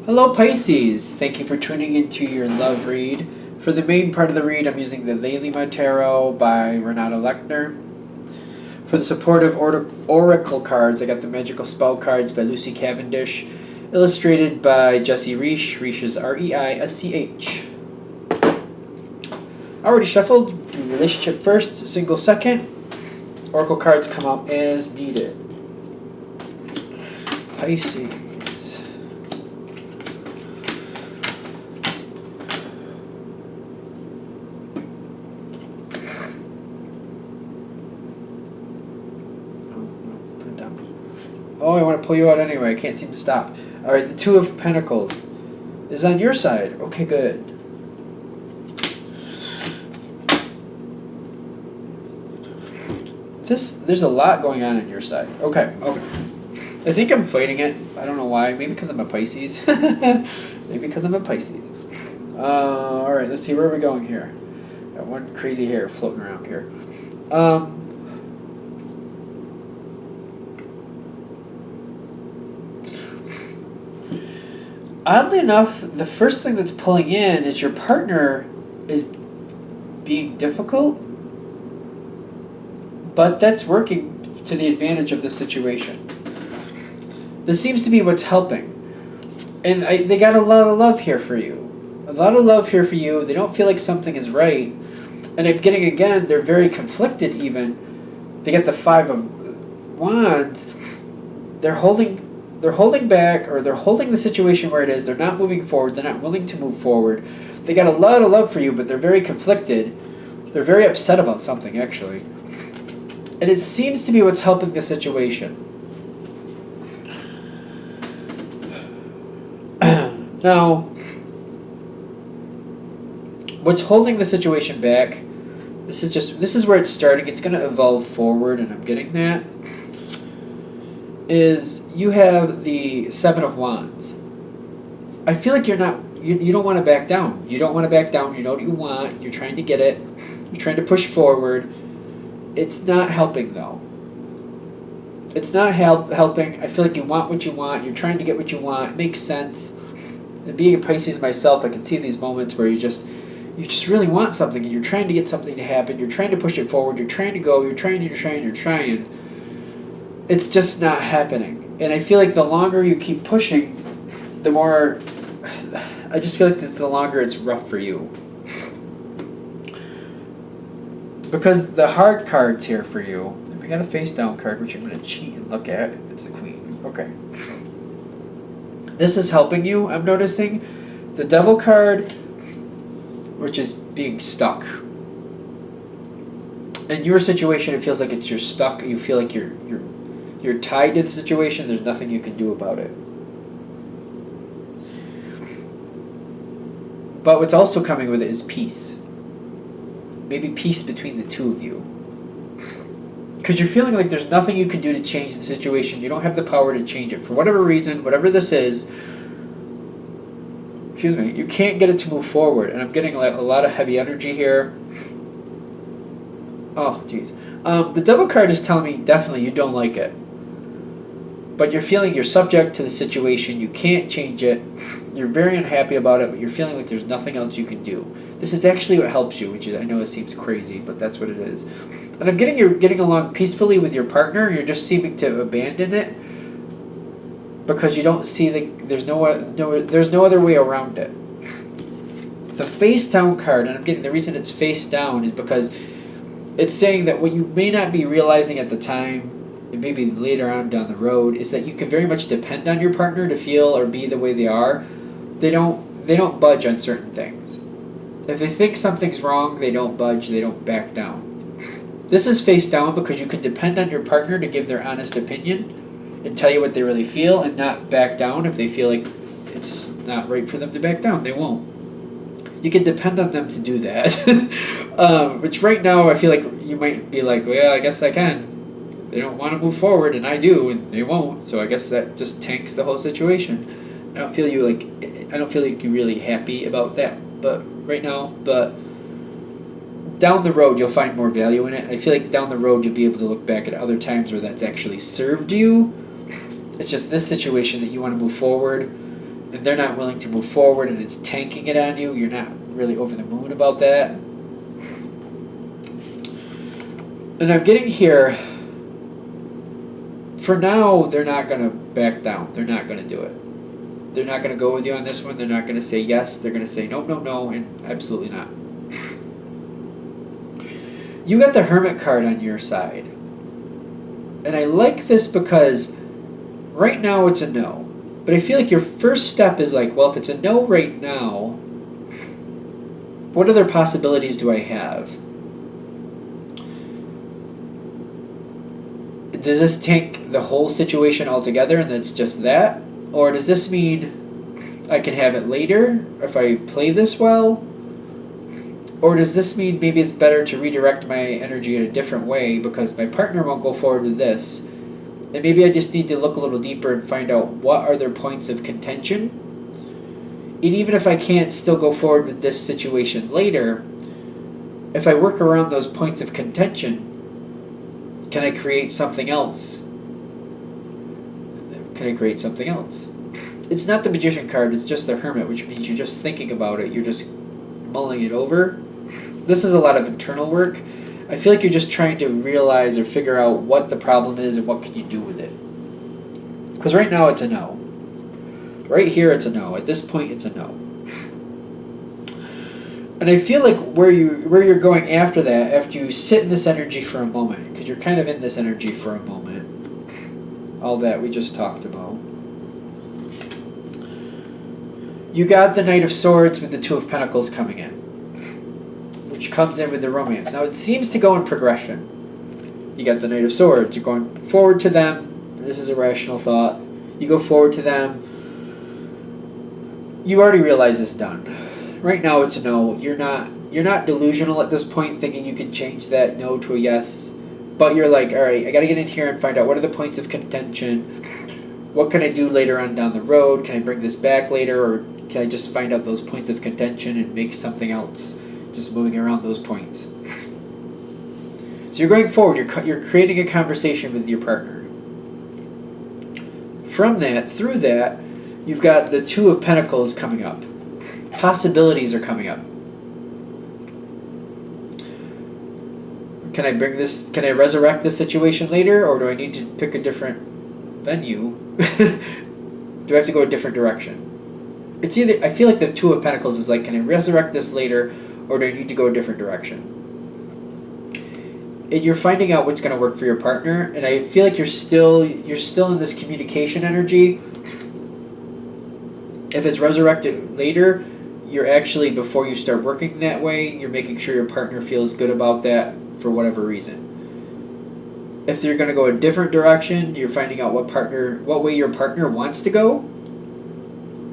Hello Pisces, thank you for tuning into your love read. For the main part of the read, I'm using the Leilima Tarot by Renata Lechner. For the supportive oracle cards, I got the Magical Spell cards by Lucy Cavendish, illustrated by Jesse Reisch. Reisch is R-E-I-S-C-H. Already shuffled, do relationship first, single second. Oracle cards come out as needed. Pisces. Oh, I want to pull you out anyway. I can't seem to stop. All right, the Two of Pentacles is on your side. Okay, good. There's a lot going on your side. Okay. I think I'm fighting it. I don't know why. Maybe because I'm a Pisces. Maybe because I'm a Pisces. All right, let's see. Where are we going here? Got one crazy hair floating around here. Oddly enough, the first thing that's pulling in is your partner is being difficult, but that's working to the advantage of the situation. This seems to be what's helping. And they got a lot of love here for you. A lot of love here for you. They don't feel like something is right. And I'm getting, again, they're very conflicted even. They get the Five of Wands. They're holding back, or they're holding the situation where it is. They're not moving forward. They're not willing to move forward. They got a lot of love for you, but they're very conflicted. They're very upset about something, actually. And it seems to be what's helping the situation. Now, what's holding the situation back, this is where it's starting. It's going to evolve forward, and I'm getting that, is you have the Seven of Wands. I feel like you don't want to back down. You don't want to back down. You know what you want. You're trying to get it. You're trying to push forward. It's not helping, though. It's not helping. I feel like you want what you want. You're trying to get what you want. It makes sense. And being a Pisces myself, I can see these moments where you just really want something, and you're trying to get something to happen. You're trying to push it forward. You're trying to go. You're trying. It's just not happening. And I feel like the longer you keep pushing, the more... I just feel like the longer it's rough for you. Because the hard card's here for you. We got a face down card, which I'm going to cheat and look at. It's the Queen. Okay. This is helping you, I'm noticing. The Devil card, which is being stuck. In your situation, it feels like you're stuck. You feel like you're tied to the situation. There's nothing you can do about it. But what's also coming with it is peace. Maybe peace between the two of you. Because you're feeling like there's nothing you can do to change the situation. You don't have the power to change it. For whatever reason, whatever this is, you can't get it to move forward. And I'm getting a lot of heavy energy here. Oh, jeez. The Devil card is telling me definitely you don't like it. But you're feeling you're subject to the situation. You can't change it. You're very unhappy about it, but you're feeling like there's nothing else you can do. This is actually what helps you, which is, I know it seems crazy, but that's what it is. And I'm getting you're getting along peacefully with your partner. You're just seeming to abandon it because you don't see there's no other way around it. The face down card, and I'm getting the reason it's face down is because it's saying that what you may not be realizing at the time, and maybe later on down the road, is that you can very much depend on your partner to feel or be the way they are. They don't budge on certain things. If they think something's wrong, they don't budge, they don't back down. This is face down because you can depend on your partner to give their honest opinion and tell you what they really feel and not back down if they feel like it's not right for them to back down. They won't. You can depend on them to do that. Which right now I feel like you might be like, well, I guess I can. They don't want to move forward, and I do, and they won't. So I guess that just tanks the whole situation. I don't feel like you're really happy about that, but right now. But down the road, you'll find more value in it. I feel like down the road, you'll be able to look back at other times where that's actually served you. It's just this situation that you want to move forward, and they're not willing to move forward and it's tanking it on you, you're not really over the moon about that. And I'm getting here, for now, they're not going to back down. They're not going to do it. They're not going to go with you on this one. They're not going to say yes. They're going to say no, no, no, and absolutely not. You got the Hermit card on your side. And I like this because right now it's a no. But I feel like your first step is like, well, if it's a no right now, what other possibilities do I have? Does this tank the whole situation altogether and it's just that? Or does this mean I can have it later if I play this well? Or does this mean maybe it's better to redirect my energy in a different way because my partner won't go forward with this? And maybe I just need to look a little deeper and find out what are their points of contention. And even if I can't still go forward with this situation later, if I work around those points of contention, can I create something else? Can I create something else? It's not the Magician card, it's just the Hermit, which means you're just thinking about it, you're just mulling it over. This is a lot of internal work. I feel like you're just trying to realize or figure out what the problem is and what can you do with it. Because right now it's a no. Right here it's a no. At this point it's a no. And I feel like where you're going after that, after you sit in this energy for a moment, because you're kind of in this energy for a moment, all that we just talked about. You got the Knight of Swords with the Two of Pentacles coming in, which comes in with the romance. Now it seems to go in progression. You got the Knight of Swords, you're going forward to them. This is a rational thought. You go forward to them. You already realize it's done. Right now it's a no. You're not delusional at this point thinking you can change that no to a yes. But you're like, all right, I got to get in here and find out what are the points of contention. What can I do later on down the road? Can I bring this back later, or can I just find out those points of contention and make something else, just moving around those points? So you're going forward. You're creating a conversation with your partner. From that, through that, you've got the Two of Pentacles coming up. Possibilities are coming up. Can I bring this? Can I resurrect this situation later, or do I need to pick a different venue? Do I have to go a different direction? It's either, I feel like the Two of Pentacles is like, can I resurrect this later, or do I need to go a different direction? And you're finding out what's going to work for your partner, and I feel like you're still in this communication energy. If it's resurrected later, you're actually, before you start working that way, you're making sure your partner feels good about that for whatever reason. If you're going to go a different direction, you're finding out what way your partner wants to go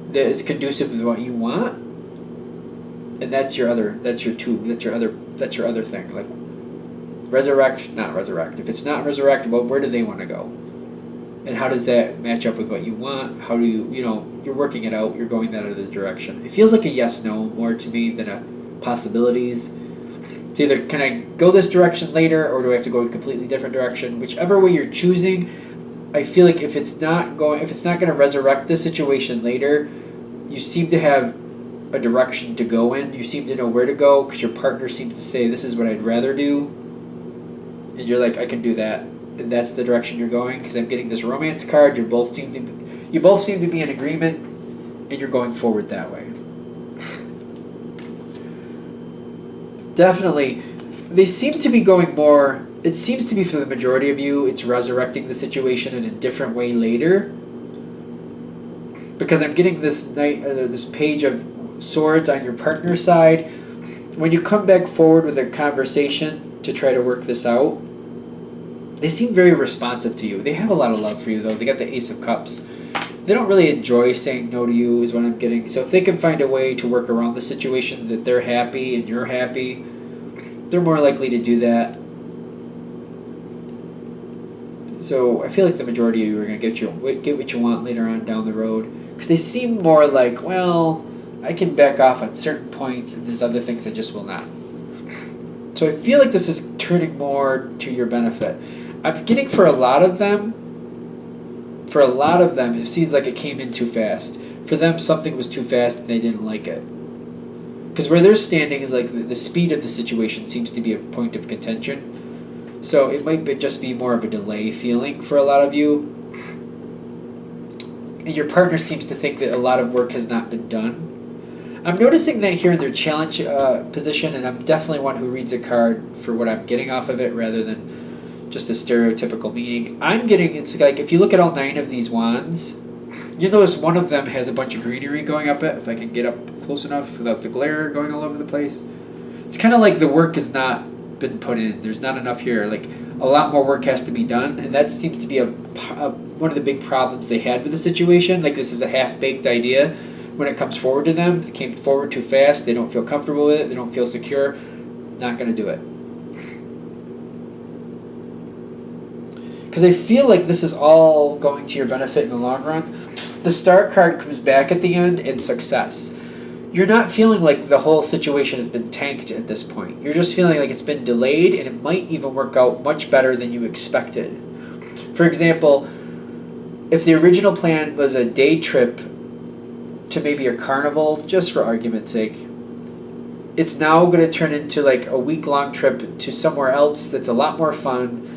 that is conducive with what you want, and that's your other thing. Like, resurrect, not resurrect. If it's not resurrect, well, where do they want to go? And how does that match up with what you want? How do you're working it out, you're going that other direction. It feels like a yes-no more to me than a possibilities. It's either, can I go this direction later, or do I have to go a completely different direction? Whichever way you're choosing, I feel like if it's not going to resurrect the situation later, you seem to have a direction to go in. You seem to know where to go, because your partner seems to say, this is what I'd rather do. And you're like, I can do that. And that's the direction you're going, because I'm getting this romance card. You both seem to be in agreement, and you're going forward that way. Definitely, they seem to be going more. It seems to be, for the majority of you, it's resurrecting the situation in a different way later. Because I'm getting this this Page of Swords on your partner's side. When you come back forward with a conversation to try to work this out, they seem very responsive to you. They have a lot of love for you, though. They got the Ace of Cups. They don't really enjoy saying no to you, is what I'm getting. So if they can find a way to work around the situation that they're happy and you're happy, they're more likely to do that. So I feel like the majority of you are going to get what you want later on down the road. Because they seem more like, well, I can back off on certain points, and there's other things I just will not. So I feel like this is turning more to your benefit. I'm getting for a lot of them, it seems like it came in too fast. For them, something was too fast and they didn't like it. Because where they're standing is like the speed of the situation seems to be a point of contention. So it might just be more of a delay feeling for a lot of you. And your partner seems to think that a lot of work has not been done. I'm noticing that here in their challenge position, and I'm definitely one who reads a card for what I'm getting off of it rather than just a stereotypical meaning. I'm getting, it's like if you look at all 9 of these wands, you notice one of them has a bunch of greenery going up it, if I can get up close enough without the glare going all over the place. It's kind of like the work has not been put in. There's not enough here. Like a lot more work has to be done, and that seems to be one of the big problems they had with the situation. Like this is a half-baked idea when it comes forward to them. It came forward too fast. They don't feel comfortable with it. They don't feel secure. Not going to do it. Because I feel like this is all going to your benefit in the long run. The Star card comes back at the end in success. You're not feeling like the whole situation has been tanked at this point. You're just feeling like it's been delayed and it might even work out much better than you expected. For example, if the original plan was a day trip to maybe a carnival, just for argument's sake, it's now going to turn into like a week-long trip to somewhere else that's a lot more fun.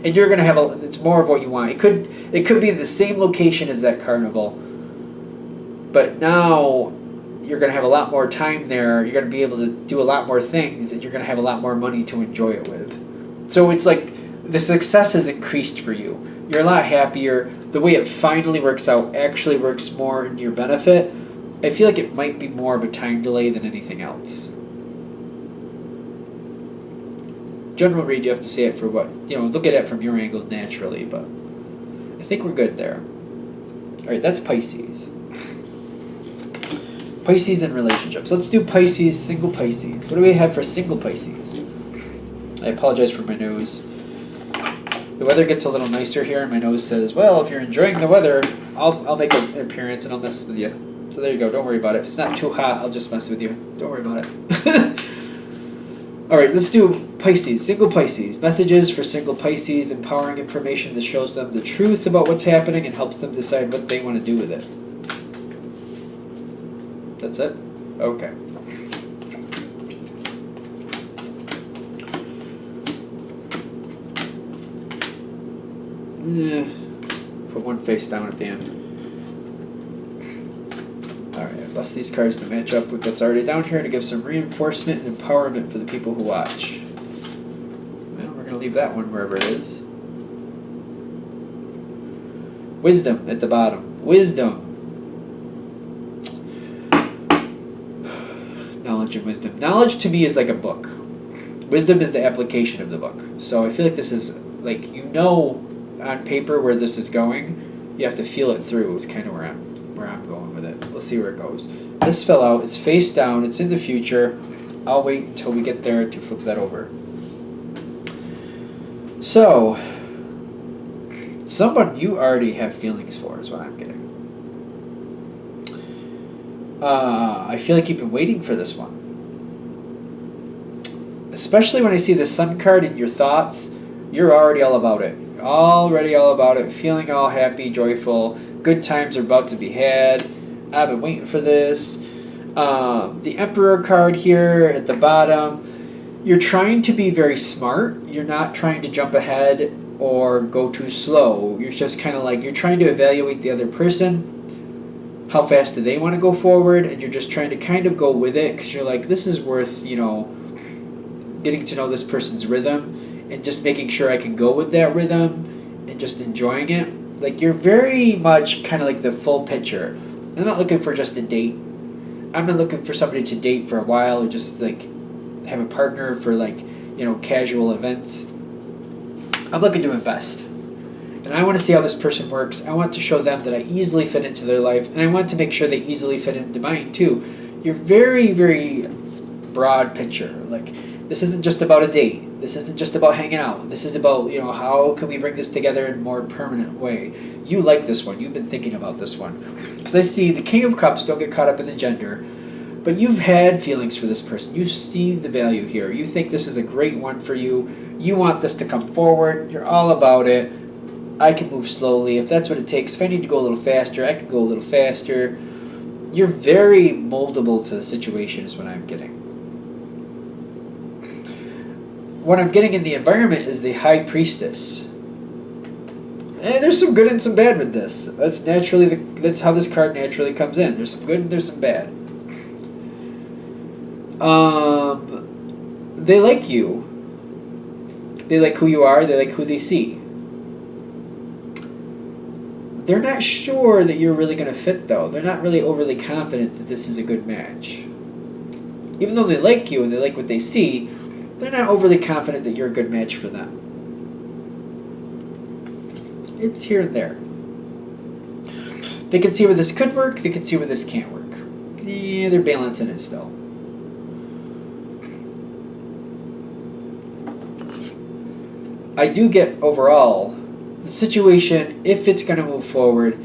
And you're going to have it's more of what you want. It could be the same location as that carnival, but now you're going to have a lot more time there. You're going to be able to do a lot more things, and you're going to have a lot more money to enjoy it with. So it's like the success has increased for you. You're a lot happier. The way it finally works out actually works more in your benefit. I feel like it might be more of a time delay than anything else. General read, you have to say it for what, look at it from your angle naturally, but I think we're good there. All right, that's Pisces. Pisces and relationships. Let's do Pisces, single Pisces. What do we have for single Pisces? I apologize for my nose. The weather gets a little nicer here, and my nose says, well, if you're enjoying the weather, I'll make an appearance and I'll mess with you. So there you go. Don't worry about it. If it's not too hot, I'll just mess with you. Don't worry about it. All right, let's do Pisces, single Pisces. Messages for single Pisces, empowering information that shows them the truth about what's happening and helps them decide what they want to do with it. That's it? Okay. Put one face down at the end. Alright, I bust these cards to match up with what's already down here to give some reinforcement and empowerment for the people who watch. Well, we're going to leave that one wherever it is. Wisdom at the bottom. Wisdom. Knowledge and wisdom. Knowledge to me is like a book. Wisdom is the application of the book. So I feel like this is like, on paper where this is going, you have to feel it through is kind of where I'm going with it. Let's see where it goes. This fell out. It's face down. It's in the future. I'll wait until we get there to flip that over. So, someone you already have feelings for is what I'm getting. I feel like you've been waiting for this one. Especially when I see the Sun card in your thoughts, you're already all about it. Already all about it. Feeling all happy, joyful. Good times are about to be had. I've been waiting for this. The Emperor card here at the bottom. You're trying to be very smart. You're not trying to jump ahead or go too slow. You're just kind of like, you're trying to evaluate the other person. How fast do they want to go forward? And you're just trying to kind of go with it because you're like, this is worth, getting to know this person's rhythm and just making sure I can go with that rhythm and just enjoying it. Like, you're very much kind of like the full picture. I'm not looking for just a date. I'm not looking for somebody to date for a while or just like have a partner for like, casual events. I'm looking to invest. And I want to see how this person works. I want to show them that I easily fit into their life, and I want to make sure they easily fit into mine too. You're very, very broad picture. Like, this isn't just about a date. This isn't just about hanging out. This is about, how can we bring this together in a more permanent way? You like this one. You've been thinking about this one. Because I see the King of Cups, don't get caught up in the gender, but you've had feelings for this person. You see the value here. You think this is a great one for you. You want this to come forward. You're all about it. I can move slowly if that's what it takes. If I need to go a little faster, I can go a little faster. You're very moldable to the situation is what I'm getting. What I'm getting in the environment is the High Priestess. And there's some good and some bad with this. That's how this card naturally comes in. There's some good and there's some bad. They like you. They like who you are. They like who they see. They're not sure that you're really going to fit, though. They're not really overly confident that this is a good match. Even though they like you and they like what they see, they're not overly confident that you're a good match for them. It's here and there. They can see where this could work. They can see where this can't work. Yeah, they're balancing it still. I do get overall the situation, if it's going to move forward,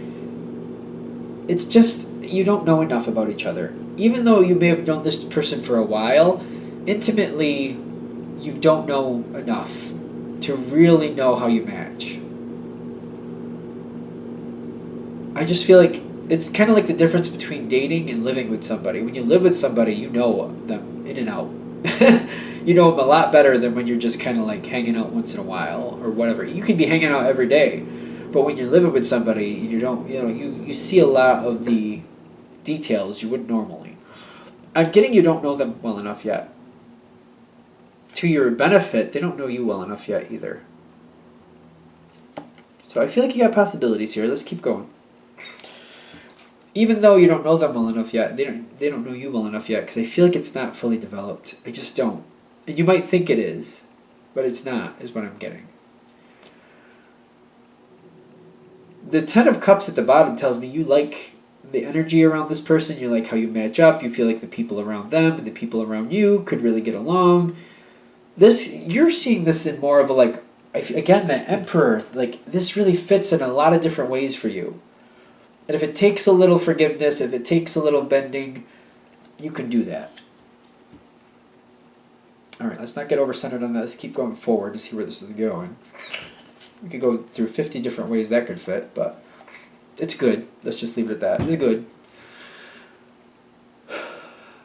it's just you don't know enough about each other. Even though you may have known this person for a while, intimately you don't know enough to really know how you match. I just feel like it's kind of like the difference between dating and living with somebody. When you live with somebody, you know them in and out. You know them a lot better than when you're just kind of like hanging out once in a while or whatever. You can be hanging out every day, but when you're living with somebody, you see a lot of the details you wouldn't normally. I'm getting you don't know them well enough yet. To your benefit, they don't know you well enough yet either. So I feel like you got possibilities here. Let's keep going. Even though you don't know them well enough yet, they don't know you well enough yet, because I feel like it's not fully developed. I just don't. And you might think it is, but it's not, is what I'm getting. The Ten of Cups at the bottom tells me you like the energy around this person, you like how you match up, you feel like the people around them and the people around you could really get along. You're seeing this in more of a like, again, the Emperor, like this really fits in a lot of different ways for you. And if it takes a little forgiveness, if it takes a little bending, you can do that. All right, let's not get over-centered on this. Keep going forward to see where this is going. We could go through 50 different ways that could fit, but it's good. Let's just leave it at that. It's good.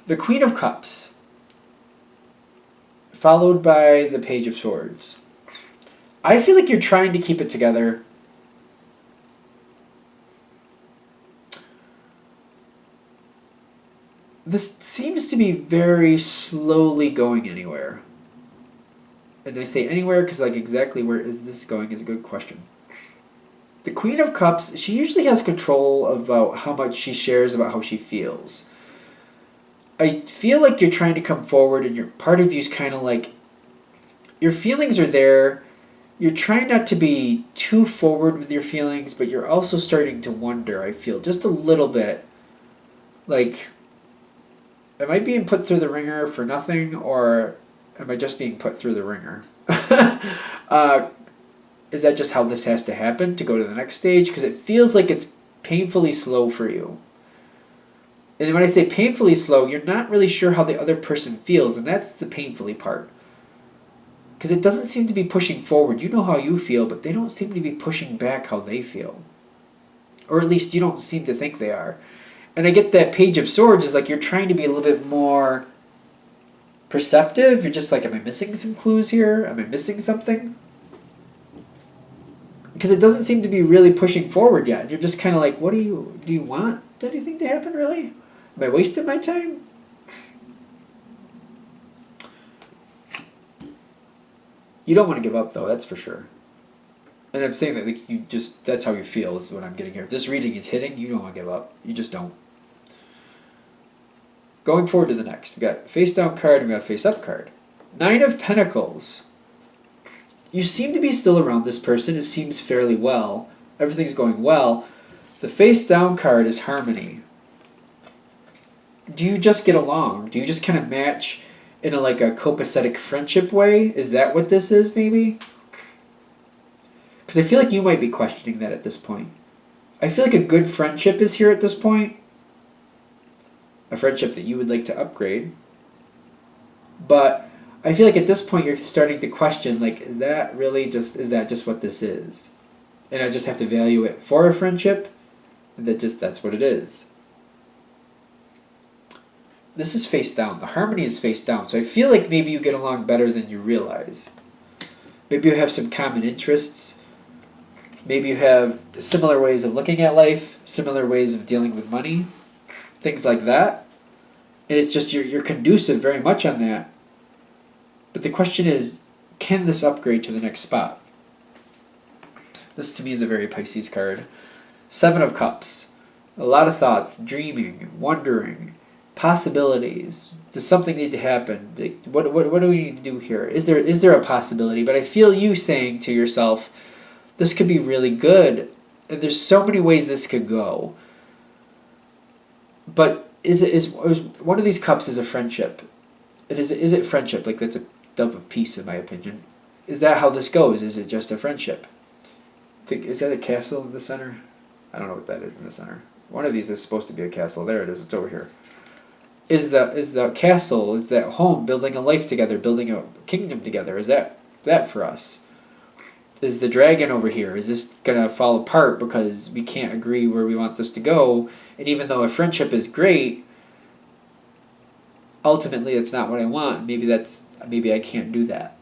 The Queen of Cups, followed by the Page of Swords. I feel like you're trying to keep it together. This seems to be very slowly going anywhere. And I say anywhere because like exactly where is this going is a good question. The Queen of Cups, she usually has control about how much she shares about how she feels. I feel like you're trying to come forward and your part of you's kind of like, your feelings are there. You're trying not to be too forward with your feelings, but you're also starting to wonder, I feel, just a little bit. Like, am I being put through the ringer for nothing, or am I just being put through the ringer? Is that just how this has to happen to go to the next stage? Because it feels like it's painfully slow for you. And when I say painfully slow, you're not really sure how the other person feels, and that's the painfully part. Because it doesn't seem to be pushing forward. You know how you feel, but they don't seem to be pushing back how they feel. Or at least you don't seem to think they are. And I get that Page of Swords is like you're trying to be a little bit more perceptive. You're just like, am I missing some clues here? Am I missing something? Because it doesn't seem to be really pushing forward yet. You're just kind of like, do you want anything to happen really? Am I wasting my time? You don't want to give up though, that's for sure. And I'm saying that like that's how you feel is what I'm getting here. If this reading is hitting, you don't want to give up. You just don't. Going forward to the next. We got face down card and we got face up card. 9 of Pentacles. You seem to be still around this person. It seems fairly well. Everything's going well. The face down card is harmony. Do you just get along? Do you just kind of match in a copacetic friendship way? Is that what this is maybe? Because I feel like you might be questioning that at this point. I feel like a good friendship is here at this point. A friendship that you would like to upgrade. But I feel like at this point you're starting to question, like, is that just what this is? And I just have to value it for a friendship, and that's what it is. this is face down. The harmony is face down. So I feel like maybe you get along better than you realize. Maybe you have some common interests. Maybe you have similar ways of looking at life, similar ways of dealing with money, things like that. And it's just you're conducive very much on that. But the question is, can this upgrade to the next spot? This to me is a very Pisces card. 7 of Cups. A lot of thoughts, dreaming, wondering, possibilities. Does something need to happen? What do we need to do here? Is there a possibility? But I feel you saying to yourself, this could be really good. And there's so many ways this could go. But is one of these cups is a friendship? And is it friendship? Like, that's a dove of peace, in my opinion. Is that how this goes? Is it just a friendship? Is that a castle in the center? I don't know what that is in the center. One of these is supposed to be a castle. There it is. It's over here. Is the castle, is that home, building a life together, building a kingdom together? Is that for us? Is the dragon over here? Is this going to fall apart because we can't agree where we want this to go? And even though a friendship is great, ultimately it's not what I want. Maybe I can't do that.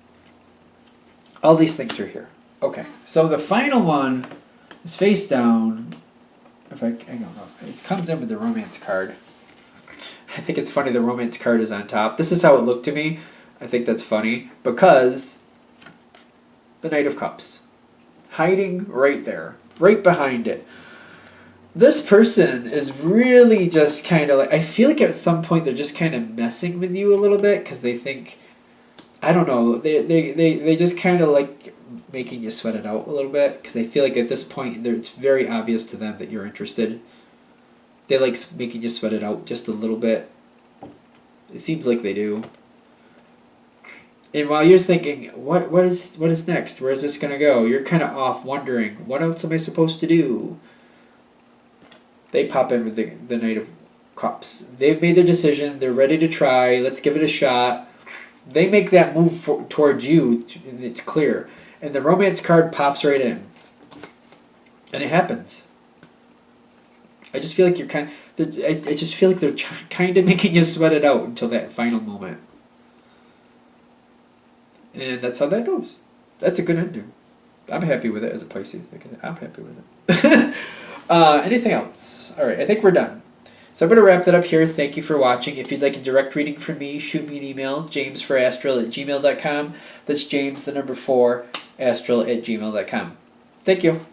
All these things are here. Okay, so the final one is face down. I don't know. It comes in with the romance card. I think it's funny the romance card is on top. This is how it looked to me. I think that's funny because the Knight of Cups. Hiding right there. Right behind it. This person is really just kind of like, I feel like at some point they're just kind of messing with you a little bit because they think, I don't know, they just kind of like making you sweat it out a little bit because I feel like at this point it's very obvious to them that you're interested. They like making you sweat it out just a little bit. It seems like they do. And while you're thinking, what is next? Where is this going to go? You're kind of off wondering, what else am I supposed to do? They pop in with the Knight of Cups. They've made their decision. They're ready to try. Let's give it a shot. They make that move towards you. It's clear. And the romance card pops right in. And it happens. I just feel like I just feel like they're kind of making you sweat it out until that final moment. And that's how that goes. That's a good ending. I'm happy with it as a Pisces. I'm happy with it. Anything else? All right, I think we're done. So I'm going to wrap that up here. Thank you for watching. If you'd like a direct reading from me, shoot me an email, jamesforastral@gmail.com. That's James, the number 4, astral@gmail.com. Thank you.